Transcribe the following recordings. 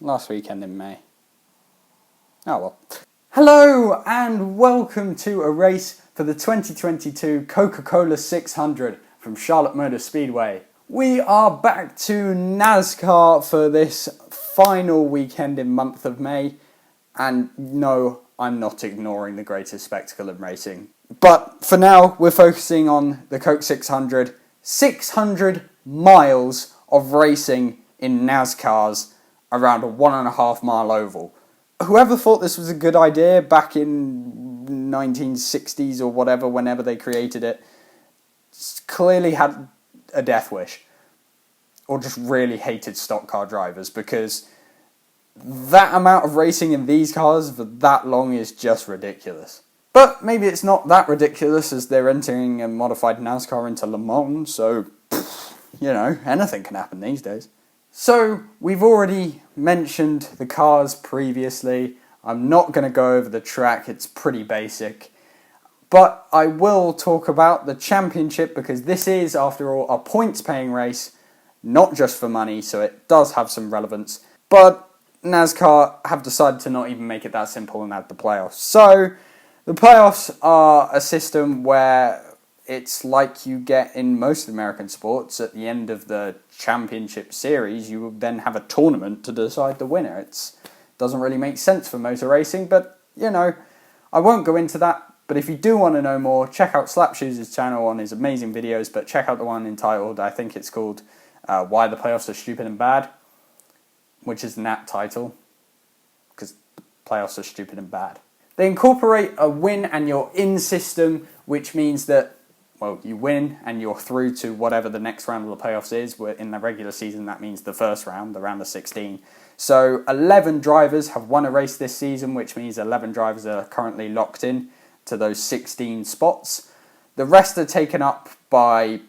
Last weekend in May. Oh well. Hello and welcome to a race for the 2022 Coca-Cola 600 from Charlotte Motor Speedway. We are back to NASCAR for this final weekend in month of May, and no, I'm not ignoring the greatest spectacle in racing. But for now, we're focusing on the Coke 600. 600 miles of racing in NASCARs around a 1.5 mile oval. Whoever thought this was a good idea back in 1960s or whatever, whenever they created it, clearly had a death wish. Or just really hated stock car drivers, because that amount of racing in these cars for that long is just ridiculous. But maybe it's not that ridiculous, as they're entering a modified NASCAR into Le Mans, so, you know, anything can happen these days. So, we've already mentioned the cars previously. I'm not going to go over the track, it's pretty basic. But I will talk about the championship, because this is, after all, a points-paying race, not just for money, so it does have some relevance. But NASCAR have decided to not even make it that simple and add the playoffs. So, the playoffs are a system where it's like you get in most American sports. At the end of the championship series, you will then have a tournament to decide the winner. It doesn't really make sense for motor racing, but, you know, I won't go into that. But if you do want to know more, check out Slapshoes' channel on his amazing videos, but check out the one entitled, I think it's called, Why the Playoffs Are Stupid and Bad, which is an apt title, because playoffs are stupid and bad. They incorporate a win and you're in system, which means that, well, you win and you're through to whatever the next round of the playoffs is. In the regular season, that means the first round, the round of 16. So 11 drivers have won a race this season, which means 11 drivers are currently locked in to those 16 spots. The rest are taken up by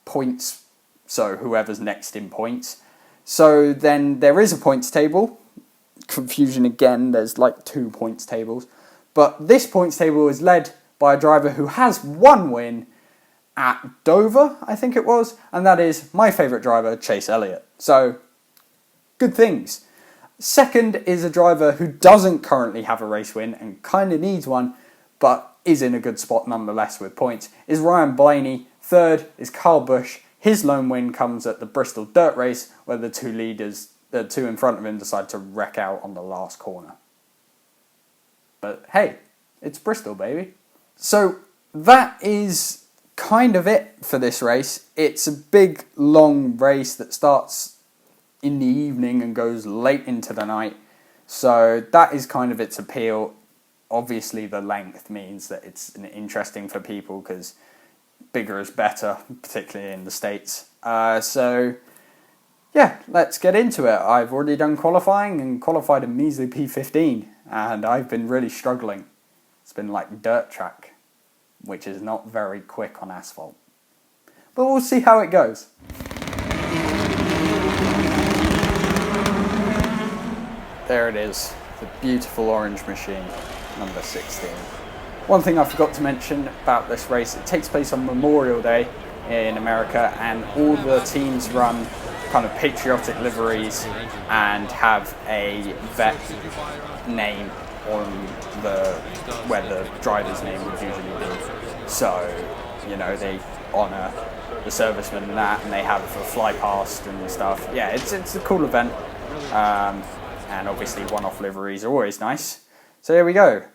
points, so whoever's next in points. So then there is a points table. Confusion again, there's like 2 points tables. But this points table is led by a driver who has one win at Dover, I think it was, and that is my favourite driver, Chase Elliott. So, good things. Second is a driver who doesn't currently have a race win and kind of needs one, but is in a good spot nonetheless with points, is Ryan Blaney. Third is Kyle Busch. His lone win comes at the Bristol Dirt Race, where the two in front of him decide to wreck out on the last corner. But hey, it's Bristol, baby. So that is kind of it for this race. It's a big, long race that starts in the evening and goes late into the night. So that is kind of its appeal. Obviously, the length means that it's interesting for people, because bigger is better, particularly in the States. So, yeah, let's get into it. I've already done qualifying and qualified a measly P15, and I've been really struggling. It's been like dirt track, which is not very quick on asphalt. But we'll see how it goes. There it is, the beautiful orange machine, number 16. One thing I forgot to mention about this race, it takes place on Memorial Day in America, and all the teams run kind of patriotic liveries and have a vet name on where the driver's name would usually be. So, you know, they honour the servicemen and that, and they have a fly past and stuff. Yeah, it's a cool event. And obviously one-off liveries are always nice. So here we go.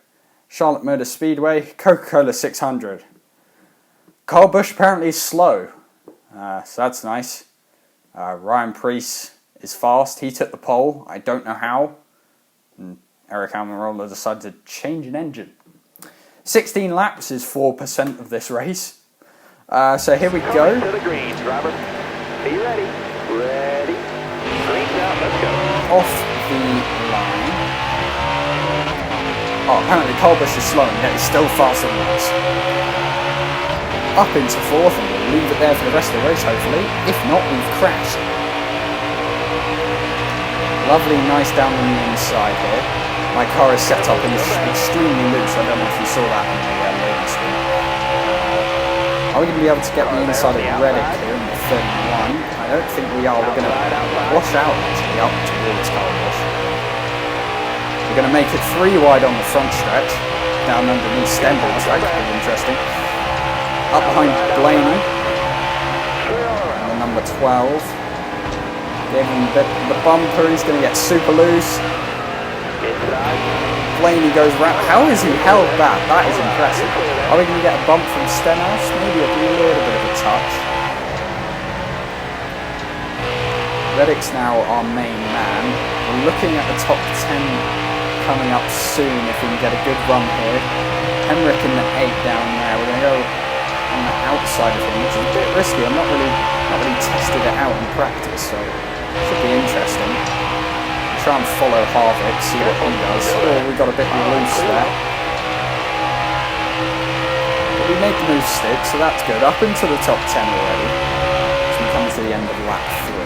Charlotte Motor Speedway, Coca-Cola 600. Kyle Busch apparently is slow, so that's nice. Ryan Preece is fast. He took the pole. I don't know how. And Eric Almirola decided to change an engine. 16 laps is 4% of this race. So here we go. To the green, Robert. Be ready. Ready. Green's out. Let's go. Off the line. Oh, apparently Kyle Busch is slowing, yet he's still faster than us. Up into fourth, and we'll leave it there for the rest of the race, hopefully. If not, we've crashed. Lovely, nice down on the inside here. My car is set up and extremely loose. I don't know if you saw that on the loading screen. Are we going to be able to get the inside of Reddick here in the 31. I don't think we are. We're going to wash out actually up towards Car Wash. We're going to make it 3 wide on the front stretch. Down underneath Stenhouse, that could be interesting. Up behind Blaney. And the number 12. Gave him the bumper, he's going to get super loose. Blaney goes round. How has he held that? That is impressive. Are we going to get a bump from Stenhouse? Maybe a little bit of a touch. Reddick's now our main man. We're looking at the top 10 coming up soon if we can get a good run here. Henrik in the 8 down there. We're going to go on the outside of him, which is a bit risky. I've not really tested it out in practice, so it should be interesting. Try and follow Harvick, see what he does. Oh, we got a bit loose there. But we made the move stick, so that's good. Up into the top 10 already. As we come to the end of lap 3.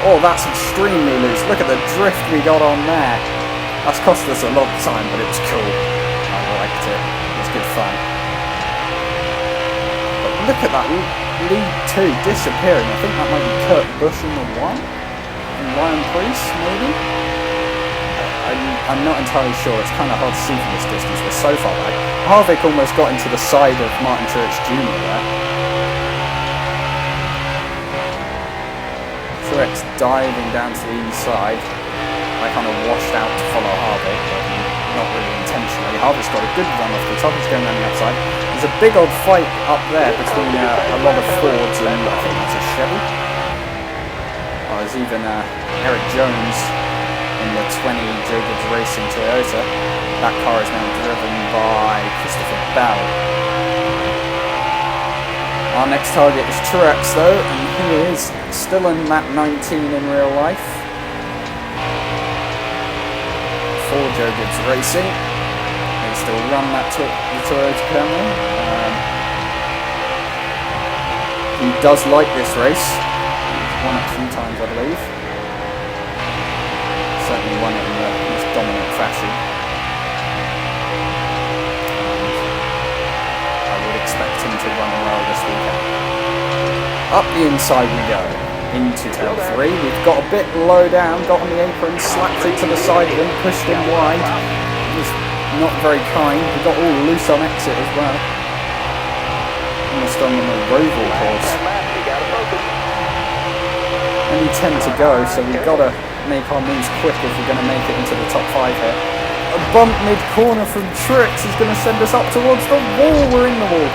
Oh, that's extremely loose. Look at the drift we got on there. That's cost us a lot of time, but it was cool. I liked it. It was good fun. But look at that lead 2 disappearing. I think that might be Kurt Busch in the 1? And Ryan Preece, maybe? I'm not entirely sure. It's kind of hard to see from this distance. We're so far back. Harvick almost got into the side of Martin Truex Jr. there. Truex diving down to the inside. I kind of washed out to follow Harvick, but not really intentionally. Harvick's got a good run off the top. He's going around the outside. There's a big old fight up there between a lot of Fords and I think that's a Chevy. Oh, there's even Eric Jones in the 20 Joe Gibbs Racing Toyota. That car is now driven by Christopher Bell. Our next target is Truex though, and he is still in lap 19 in real life. For Joe Gibbs Racing. They still run that the Toyota Camry. He does like this race. He's won it a few times, I believe. Certainly won it in the most dominant fashion. And I would expect him to run well this weekend. Up the inside we go. Into turn 3, we've got a bit low down, got on the apron, slapped it to the side of him, pushed him wide. It was not very kind. We got all loose on exit as well. Almost on the oval course. Only 10 to go, so we've got to make our moves quick if we're going to make it into the top 5 here. A bump mid-corner from Truex is going to send us up towards the wall. We're in the wall.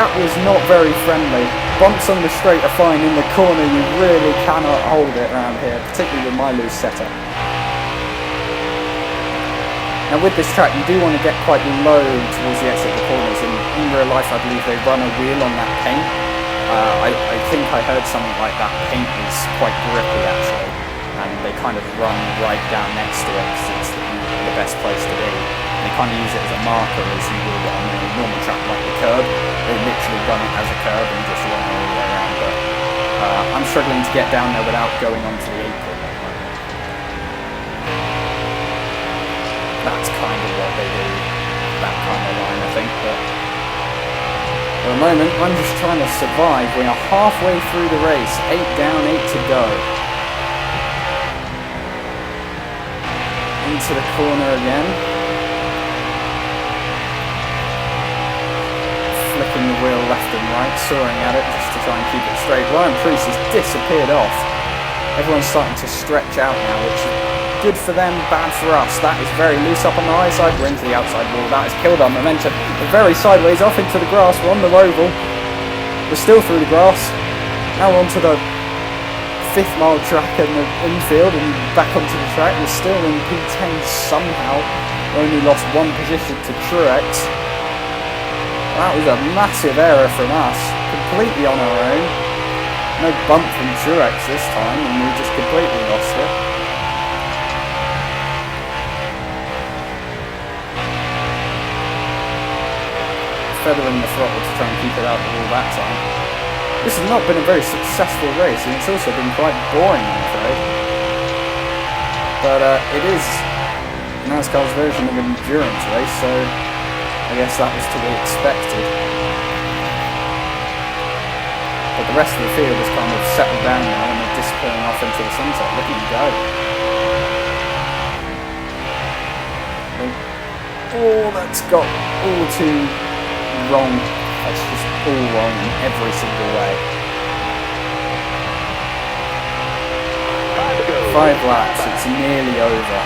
That was not very friendly. Bumps on the straight are fine. In the corner, you really cannot hold it around here, particularly with my loose setup. Now with this track, you do want to get quite low towards the exit of the corners. In real life, I believe they run a wheel on that paint. I think I heard something like that paint is quite grippy actually, and they kind of run right down next to it because it's the best place to be. They kind of use it as a marker as you would on a normal track like the curb. They literally run it as a curb and just run all the way around. But I'm struggling to get down there without going onto the apron. That's kind of what they do, that kind of line I think. But for the moment, I'm just trying to survive. We are halfway through the race, 8 down, 8 to go. Into the corner again. Flicking the wheel left and right, soaring at it just to try and keep it straight. Ryan Preece has disappeared off. Everyone's starting to stretch out now, which is good for them, bad for us. That is very loose up on the high side. We're into the outside wall. That has killed our momentum. We're very sideways off into the grass. We're on the oval. We're still through the grass. Now we're onto the 5th mile track in the infield and back onto the track. We're still in P10 somehow. We only lost 1 position to Truex. That was a massive error from us, completely on our own. No bump from Truex this time, and we just completely lost it. Feathering the throttle to try and keep it out of all that time. This has not been a very successful race, and it's also been quite boring, I'm afraid. But it is NASCAR's version of an endurance race, so I guess that was to be expected. But the rest of the field has kind of settled down now and they're disappearing off into the sunset. Look at you go. Oh, that's got all too wrong. That's just all wrong in every single way. 5 laps, it's nearly over.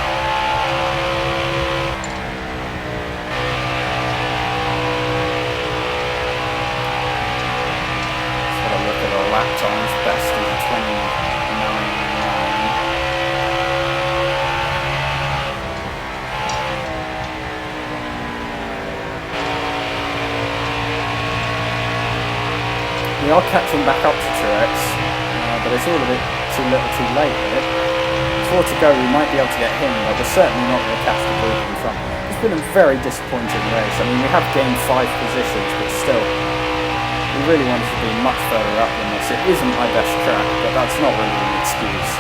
Let's have a look at our lap times. Best is 29.9. We are catching back up to Truex, but it's all a bit too little too late here. 4 to go, we might be able to get him, but we're certainly not going to catch the group in front. It's been a very disappointing race. I mean, we have gained 5 positions, but still, we really wanted to be much further up than this. It isn't my best track, but that's not really an excuse.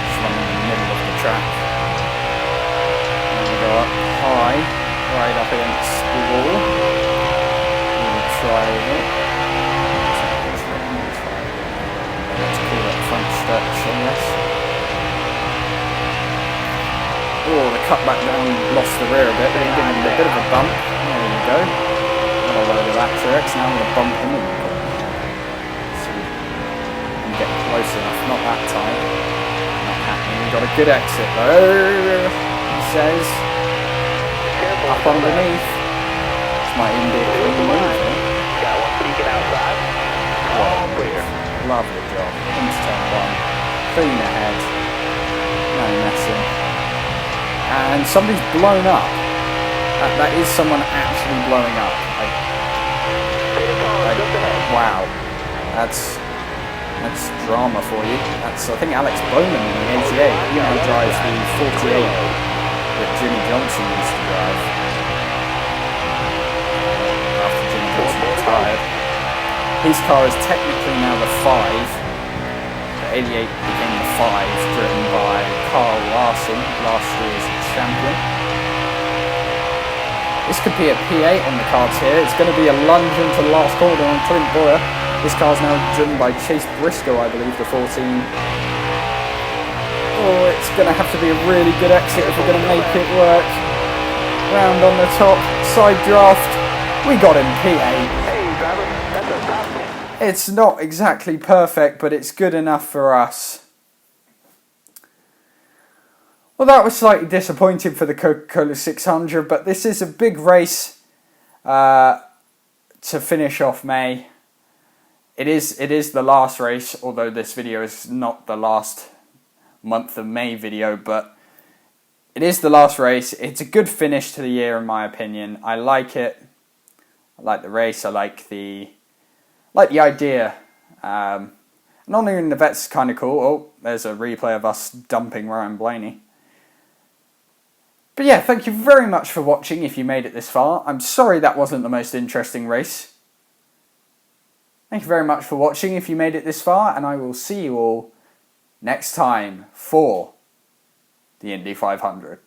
Just running in the middle of the track. And we go up high, right up against the wall. We'll try it. Let's call it front stretch on this. Oh, the cut back down lost the rear a bit, but he gave him a bit of a bump. There we go. Got a load of that Truex. Now I'm going to bump him in. See if we can get close enough. Not that tight. Not happening. We got a good exit though, he says. Up underneath. This might even be a clean move. Got one peeking outside. All clear. Lovely job. Into turn 1. Clean ahead. No messing. And somebody's blown up. That is someone actually blowing up. Wow. That's drama for you. That's, I think, Alex Bowman in the 88. He now drives the 48 that Jimmy Johnson used to drive. After Jimmy Johnson retired. His car is technically now the 5. The 88 became the 5, driven by Carl Larson, last year's champion. This could be a P8 on the cards here. It's going to be a lunge into the last corner on Clint Boyer. This car's now driven by Chase Briscoe, I believe, the 14. Oh, it's going to have to be a really good exit if we're going to make it work. Round on the top, side draft. We got him P8. Hey, driver, that's a top. It's not exactly perfect, but it's good enough for us. Well, that was slightly disappointing for the Coca-Cola 600, but this is a big race to finish off May. It is the last race, although this video is not the last month of May video, but it is the last race. It's a good finish to the year, in my opinion. I like it. I like the race. I like the idea. And honoring the vets is kind of cool. Oh, there's a replay of us dumping Ryan Blaney. But yeah, thank you very much for watching if you made it this far. I'm sorry that wasn't the most interesting race. Thank you very much for watching if you made it this far, and I will see you all next time for the Indy 500.